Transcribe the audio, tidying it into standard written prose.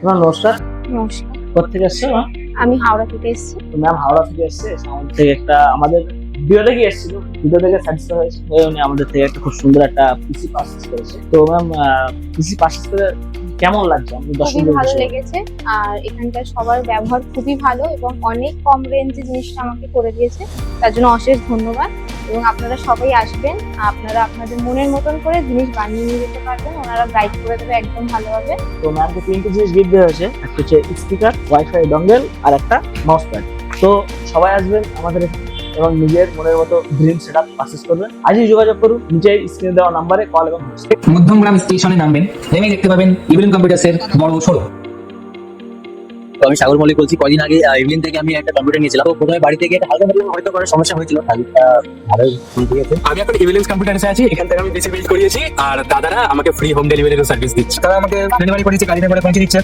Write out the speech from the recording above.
Ma'am নমস্কার। নমস্কার, কোথা থেকে এসছো ম্যাম? আমি হাওড়া থেকে এসেছি। তো ম্যাম হাওড়া থেকে এসছে, আমাদের থেকে একটা আমাদের ভিডিও থেকে এসেছিল, ভিডিও থেকে স্যাটিসফাই হয়েছে, হয়ে উনি আমাদের থেকে একটা খুব সুন্দর একটা পিসি পারচেজ করেছে। তো ম্যাম পিসি পারচেজ করে কেমন লাগছে আমাদের খুবই দর্শকদের ভালো বিষয়ে? লেগেছে। আর এখানকার সবার ব্যবহার খুবই ভালো এবং অনেক কম রেঞ্জে জিনিসটা আমাকে করে দিয়েছে, তার জন্য অশেষ ধন্যবাদ। এবং আপনারা সবাই আসবেন, আপনারা আপনাদের মনের মতন করে জিনিস বানিয়ে নিয়ে যেতে পারবেন, ওনারা গাইড করে দেবে একদম ভালোভাবে। তো ম্যামকে তিনটে জিনিস গিফট দেওয়া হয়েছে, একটা হচ্ছে স্পিকার, ওয়াইফাই ডঙ্গেল আর একটা মাউস প্যাড। তো সবাই আসবেন আমাদের এখানে এবং নিজের মনের মতো ড্রিম সেটআপ পারচেজ করবেন। আজই যোগাযোগ করুন নিচে স্ক্রিনে দেওয়া নাম্বারে কল এবং হোয়াটসঅ্যাপ। মধ্যমগ্রাম স্টেশনে নামবেন, নেমে দেখতে পাবেন ইভিলিন কম্পিউটার্সের বড় শোরুম। তো আমি সাগর মল্লিক বলছি। কদিন আগে ইভিনিং থেকে আমি একটা কম্পিউটার নিয়েছিলাম। তো প্রথমে বাড়ি থেকে হালকা পাতলা হয়তো করার সমস্যা হয়েছিল, খালিটা ভালোই ঠিক আছে। আমি এখন ইভিলেন্স কম্পিউটার্সে আছি, এখান থেকে আমি পিসি বিল্ড করিয়েছি আর দাদারা আমাকে ফ্রি হোম ডেলিভারির সার্ভিস দিচ্ছে। তারা আমাকে ডেলিভারি করেছে, গাড়িতে করে পৌঁছে দিচ্ছে।